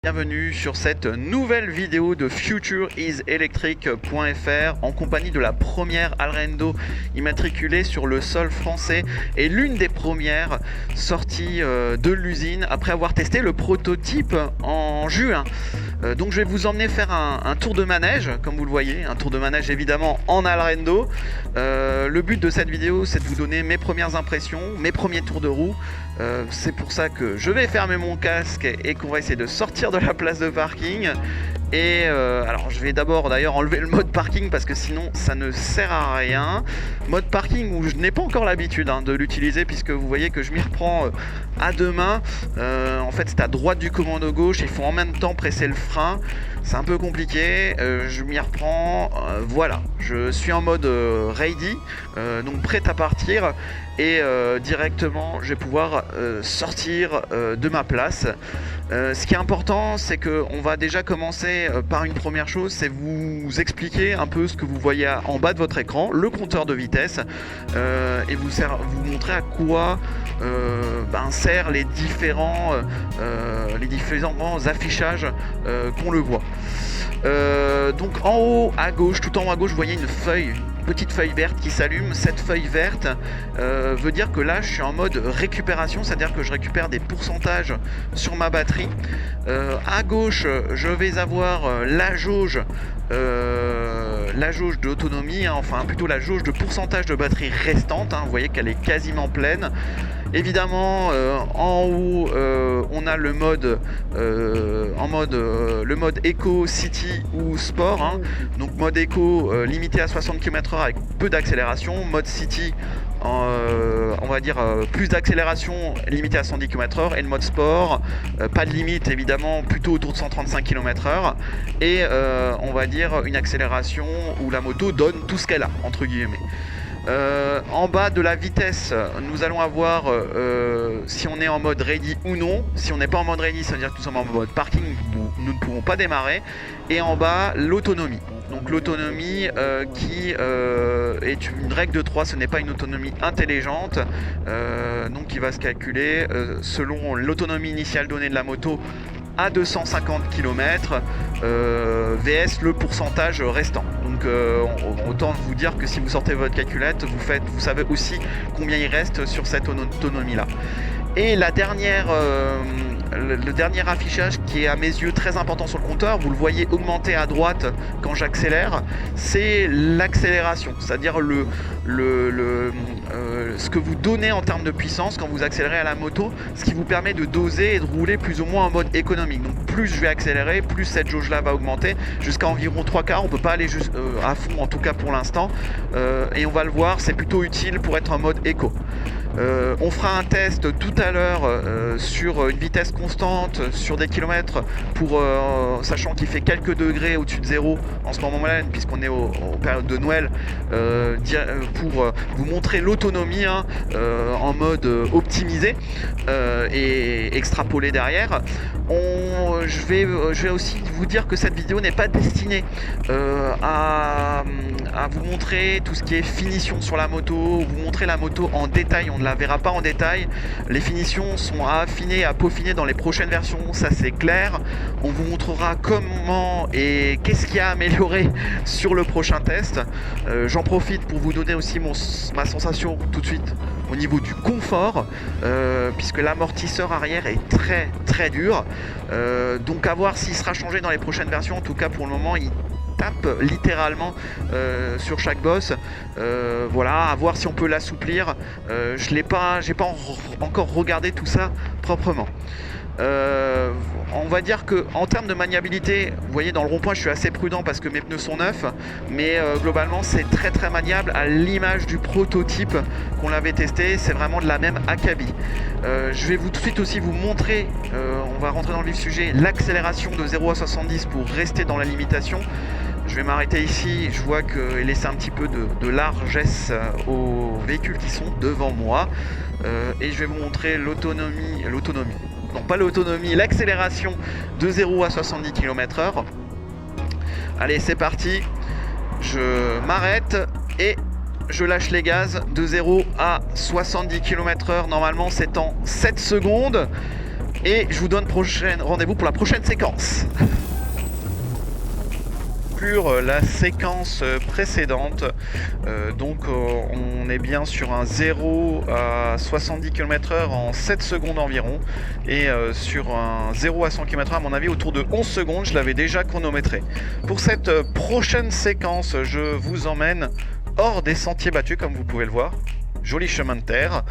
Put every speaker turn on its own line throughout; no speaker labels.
Bienvenue sur cette nouvelle vidéo de futureiselectric.fr en compagnie de la première Alrendo immatriculée sur le sol français et l'une des premières sorties de l'usine après avoir testé le prototype en juin. Donc je vais vous emmener faire un tour de manège, comme vous le voyez, un tour de manège évidemment en Alrendo. Le but de cette vidéo, c'est de vous donner mes premières impressions, mes premiers tours de roue. C'est pour ça que je vais fermer mon casque et qu'on va essayer de sortir de la place de parking. Et alors je vais d'abord d'ailleurs enlever le mode parking parce que sinon ça ne sert à rien. Mode parking où je n'ai pas encore l'habitude de l'utiliser, puisque vous voyez que je m'y reprends à deux mains. En fait c'est à droite du commando gauche, il faut en même temps presser le frein. C'est un peu compliqué, je m'y reprends, voilà, je suis en mode ready, donc prêt à partir. Et directement je vais pouvoir sortir de ma place. Ce qui est important, c'est qu'on va déjà commencer par une première chose, c'est vous expliquer un peu ce que vous voyez en bas de votre écran, le compteur de vitesse, et vous montrer à quoi servent les différents affichages qu'on le voit. Donc en haut à gauche, tout en haut à gauche, vous voyez une petite feuille verte qui s'allume. Cette feuille verte veut dire que là je suis en mode récupération, c'est-à-dire que je récupère des pourcentages sur ma batterie. À gauche je vais avoir la jauge d'autonomie, enfin plutôt la jauge de pourcentage de batterie restante, vous voyez qu'elle est quasiment pleine. Évidemment en haut on a le mode Eco, City ou Sport, donc mode Eco limité à 60 km/h avec peu d'accélération, mode City on va dire plus d'accélération limitée à 110 km/h, et le mode sport pas de limite évidemment, plutôt autour de 135 km/h, et on va dire une accélération où la moto donne tout ce qu'elle a entre guillemets. En bas de la vitesse, nous allons avoir si on est en mode ready ou non. Si on n'est pas en mode ready, ça veut dire que nous sommes en mode parking où nous ne pouvons pas démarrer. Et en bas, l'autonomie. Donc l'autonomie qui est une règle de 3, ce n'est pas une autonomie intelligente, donc qui va se calculer selon l'autonomie initiale donnée de la moto à 250 km vs le pourcentage restant. Donc autant vous dire que si vous sortez votre calculette, vous savez aussi combien il reste sur cette autonomie là. Et la dernière, le dernier affichage qui est à mes yeux très important sur le compteur, vous le voyez augmenter à droite quand j'accélère, c'est l'accélération, c'est-à-dire ce que vous donnez en termes de puissance quand vous accélérez à la moto, ce qui vous permet de doser et de rouler plus ou moins en mode économique. Donc plus je vais accélérer, plus cette jauge là va augmenter jusqu'à environ 3/4. On peut pas aller juste à fond, en tout cas pour l'instant, et on va le voir, c'est plutôt utile pour être en mode éco. On fera un test tout à l'heure sur une vitesse constante sur des kilomètres, sachant qu'il fait quelques degrés au-dessus de zéro en ce moment-là, puisqu'on est aux périodes de Noël, pour vous montrer l'autonomie en mode optimisé et extrapolé derrière. Je vais aussi vous dire que cette vidéo n'est pas destinée à vous montrer tout ce qui est finition sur la moto, vous montrer la moto en détail. On ne la verra pas en détail. Les finitions sont à affiner, à peaufiner dans les prochaines versions, ça c'est clair. On vous montrera comment et qu'est-ce qu'il y a à améliorer sur le prochain test. J'en profite pour vous donner aussi ma sensation tout de suite au niveau du confort, puisque l'amortisseur arrière est très très dur, donc à voir s'il sera changé dans les prochaines versions. En tout cas pour le moment il tape littéralement sur chaque bosse, voilà, à voir si on peut l'assouplir. J'ai pas encore regardé tout ça proprement. On va dire que en termes de maniabilité, vous voyez dans le rond-point je suis assez prudent parce que mes pneus sont neufs, mais globalement c'est très très maniable à l'image du prototype qu'on l'avait testé. C'est vraiment de la même acabit. Je vais tout de suite aussi vous montrer, on va rentrer dans le vif du sujet, l'accélération de 0 à 70 pour rester dans la limitation. Je vais m'arrêter ici, je vois qu'il laisse un petit peu de largesse aux véhicules qui sont devant moi, et je vais vous montrer l'autonomie, non pas l'autonomie, l'accélération de 0 à 70 km/h. Allez, c'est parti, je m'arrête et je lâche les gaz. De 0 à 70 km/h, normalement c'est en 7 secondes. Et je vous donne rendez-vous pour la prochaine séquence. La séquence précédente, on est bien sur un 0 à 70 km/h en 7 secondes environ, et sur un 0 à 100 km/h à mon avis autour de 11 secondes, je l'avais déjà chronométré. Pour cette prochaine séquence, je vous emmène hors des sentiers battus comme vous pouvez le voir. Joli chemin de terre,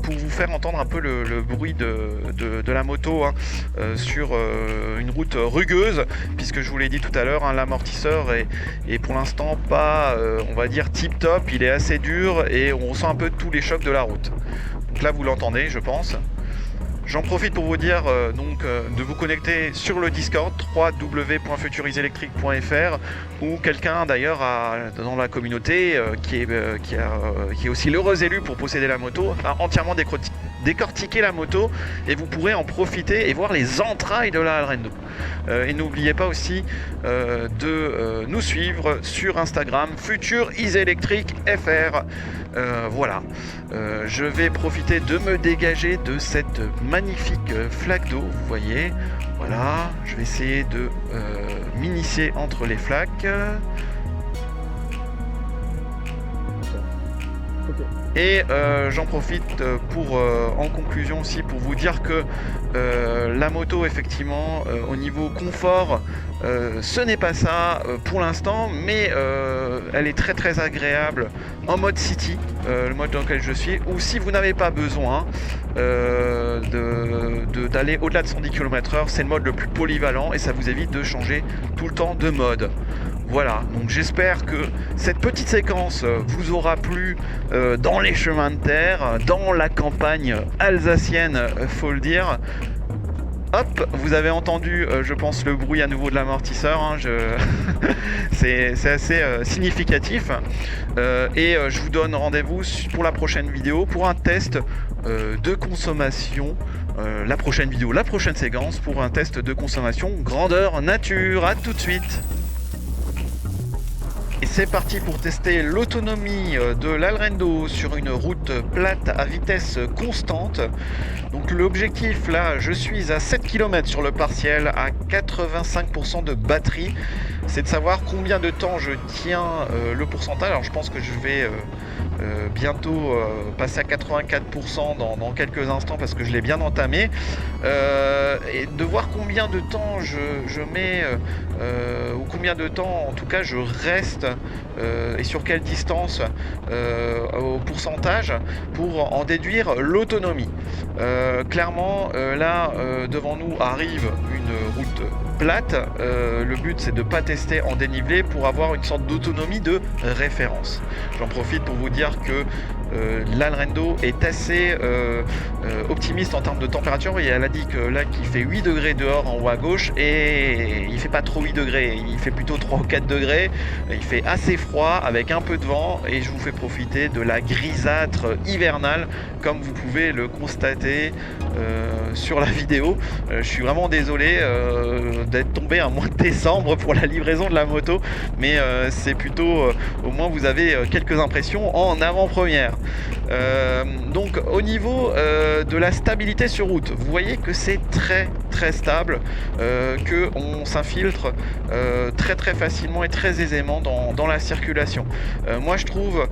pour vous faire entendre un peu le bruit de la moto sur une route rugueuse, puisque je vous l'ai dit tout à l'heure, l'amortisseur est pour l'instant pas, on va dire, tip top, il est assez dur et on ressent un peu tous les chocs de la route. Donc là vous l'entendez, je pense. J'en profite pour vous dire de vous connecter sur le Discord www.futuriselectrique.fr, où quelqu'un d'ailleurs dans la communauté qui est aussi l'heureux élu pour posséder la moto a entièrement décortiqué la moto, et vous pourrez en profiter et voir les entrailles de la Alrendo. Et n'oubliez pas aussi de nous suivre sur Instagram FuturIsElectric.fr. Voilà, je vais profiter de me dégager de cette magnifique flaque d'eau, vous voyez. Voilà, je vais essayer de m'initier entre les flaques. Et j'en profite pour, en conclusion aussi, pour vous dire que la moto, effectivement, au niveau confort, ce n'est pas ça pour l'instant, mais elle est très très agréable en mode city, le mode dans lequel je suis, ou si vous n'avez pas besoin d'aller au-delà de 110 km/h, c'est le mode le plus polyvalent et ça vous évite de changer tout le temps de mode. Voilà, donc j'espère que cette petite séquence vous aura plu dans les chemins de terre, dans la campagne alsacienne, faut le dire. Hop, vous avez entendu, je pense, le bruit à nouveau de l'amortisseur, c'est assez significatif. Et je vous donne rendez-vous pour la prochaine vidéo, pour un test de consommation. La prochaine séquence pour un test de consommation grandeur nature. À tout de suite. Et c'est parti pour tester l'autonomie de l'Alrendo sur une route plate à vitesse constante. Donc l'objectif là, je suis à 7 km sur le partiel à 85% de batterie. C'est de savoir combien de temps je tiens le pourcentage. Alors je pense que je vais bientôt passer à 84% dans quelques instants parce que je l'ai bien entamé. Et de voir combien de temps je mets ou combien de temps en tout cas je reste et sur quelle distance au pourcentage pour en déduire l'autonomie. Clairement là devant nous arrive une route plate. Le but c'est de ne pas tester en dénivelé pour avoir une sorte d'autonomie de référence. J'en profite pour vous dire que l'Alrendo est assez optimiste en termes de température, et elle a dit que là qu'il fait 8 degrés dehors en haut à gauche, et il fait pas trop 8 degrés, il fait plutôt 3 ou 4 degrés, il fait assez froid avec un peu de vent, et je vous fais profiter de la grisâtre hivernale comme vous pouvez le constater sur la vidéo. Je suis vraiment désolé d'être tombé à mois de décembre pour la livraison de la moto, mais c'est plutôt au moins vous avez quelques impressions en avant-première. Donc au niveau de la stabilité sur route, vous voyez que c'est très très stable, que on s'infiltre très facilement et très aisément dans la circulation. Moi je trouve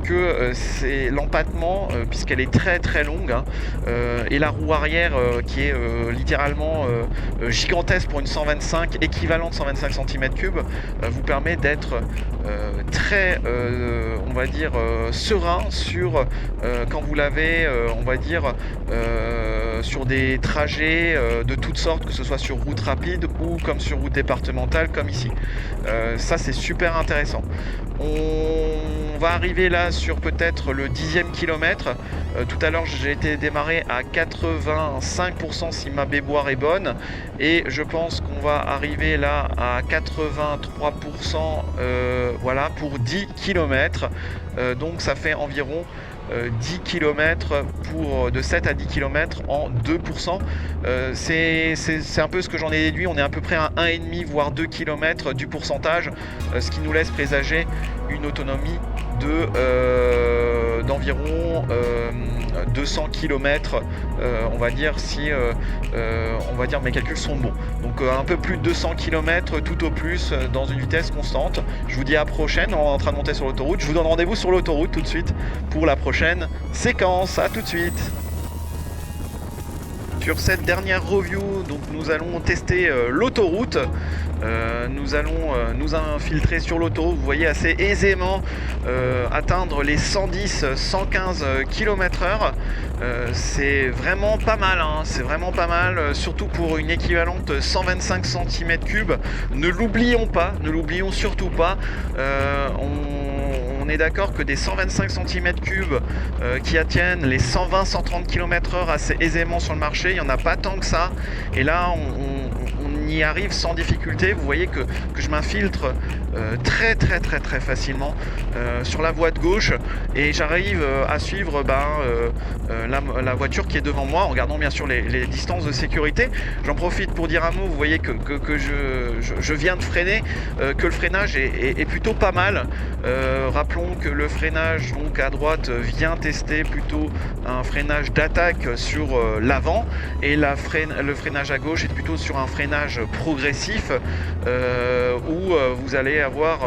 que c'est l'empattement, puisqu'elle est très longue, et la roue arrière qui est littéralement gigantesque pour une 125, équivalente 125 cm3, vous permet d'être très on va dire serein sur quand vous l'avez on va dire sur des trajets de toutes sortes, que ce soit sur route rapide ou comme sur route départementale comme ici. Ça c'est super intéressant. On va arriver là sur peut-être le 10e kilomètre. Tout à l'heure j'ai été démarré à 85% si ma mémoire est bonne, et je pense qu'on va arriver là à 83% voilà, pour 10 km. Donc ça fait environ 10 km de 7 à 10 km en 2%. C'est un peu ce que j'en ai déduit. On est à peu près à 1,5 voire 2 km du pourcentage, ce qui nous laisse présager une autonomie d'environ 200 km, on va dire, si on va dire mes calculs sont bons. Donc un peu plus de 200 km tout au plus dans une vitesse constante. Je vous dis à la prochaine, on est en train de monter sur l'autoroute. Je vous donne rendez-vous sur l'autoroute tout de suite pour la prochaine séquence. À tout de suite. Sur cette dernière review, donc nous allons tester l'autoroute. Nous allons nous infiltrer sur l'autoroute, vous voyez, assez aisément atteindre les 110-115 km/h. C'est vraiment pas mal, hein, c'est vraiment pas mal, surtout pour une équivalente 125 cm3. Ne l'oublions pas, ne l'oublions surtout pas. On est d'accord que des 125 cm3 qui atteignent les 120-130 km/h assez aisément sur le marché, il n'y en a pas tant que ça. Et là, on y arrive sans difficulté. Vous voyez que je m'infiltre très facilement sur la voie de gauche et j'arrive à suivre la voiture qui est devant moi en regardant bien sûr les distances de sécurité. J'en profite pour dire un mot. Vous voyez que je viens de freiner, que le freinage est plutôt pas mal. Rappelons que le freinage donc à droite vient tester plutôt un freinage d'attaque sur l'avant et le freinage à gauche est plutôt sur un freinage progressif où vous allez avoir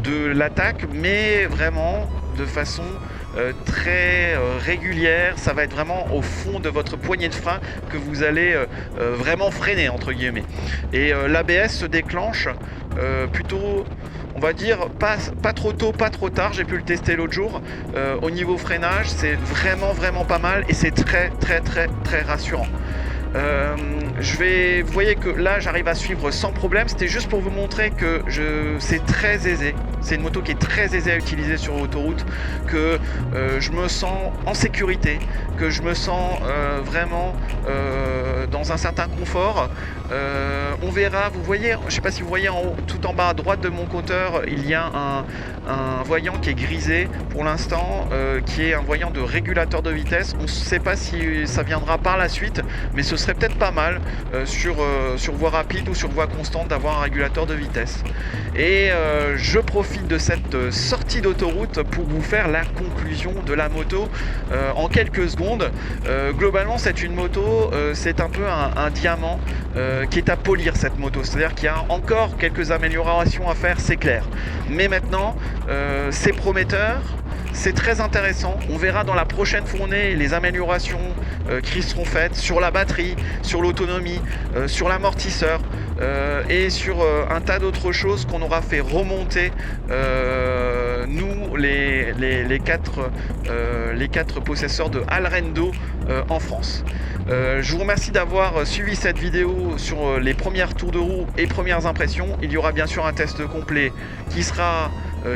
de l'attaque, mais vraiment de façon très régulière. Ça va être vraiment au fond de votre poignée de frein que vous allez vraiment freiner entre guillemets. Et l'ABS se déclenche plutôt, on va dire, pas trop tôt, pas trop tard. J'ai pu le tester l'autre jour. Au niveau freinage, c'est vraiment pas mal et c'est très rassurant. Vous voyez que là j'arrive à suivre sans problème. C'était juste pour vous montrer que c'est très aisé. C'est une moto qui est très aisée à utiliser sur l'autoroute, que je me sens en sécurité, que je me sens vraiment dans un certain confort. On verra, vous voyez, je ne sais pas si vous voyez en haut, tout en bas à droite de mon compteur, il y a un voyant qui est grisé pour l'instant, qui est un voyant de régulateur de vitesse. On ne sait pas si ça viendra par la suite, mais ce serait peut-être pas mal sur voie rapide ou sur voie constante d'avoir un régulateur de vitesse. Et je profite de cette sortie d'autoroute pour vous faire la conclusion de la moto en quelques secondes. Globalement, c'est une moto, c'est un peu un diamant qui est à polir, cette moto. C'est-à-dire qu'il y a encore quelques améliorations à faire, c'est clair. Mais maintenant, c'est prometteur. C'est très intéressant. On verra dans la prochaine fournée les améliorations qui seront faites sur la batterie, sur l'autonomie, sur l'amortisseur et sur un tas d'autres choses qu'on aura fait remonter nous les quatre possesseurs de Alrendo en France. Je vous remercie d'avoir suivi cette vidéo sur les premières tours de roue et premières impressions. Il y aura bien sûr un test complet qui sera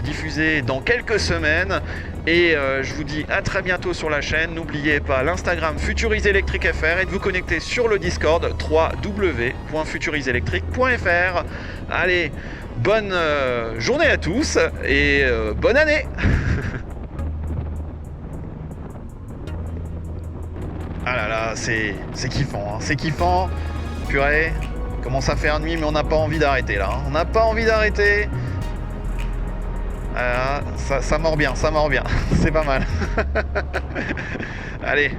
diffusé dans quelques semaines et je vous dis à très bientôt sur la chaîne. N'oubliez pas l'Instagram FuturiseElectric.fr et de vous connecter sur le Discord www.futuriseelectric.fr. Allez, bonne journée à tous et bonne année. Ah là là, c'est kiffant, hein. C'est kiffant. Purée, commence à faire nuit mais on n'a pas envie d'arrêter là, hein. On n'a pas envie d'arrêter. Ça mord bien, c'est pas mal. Allez,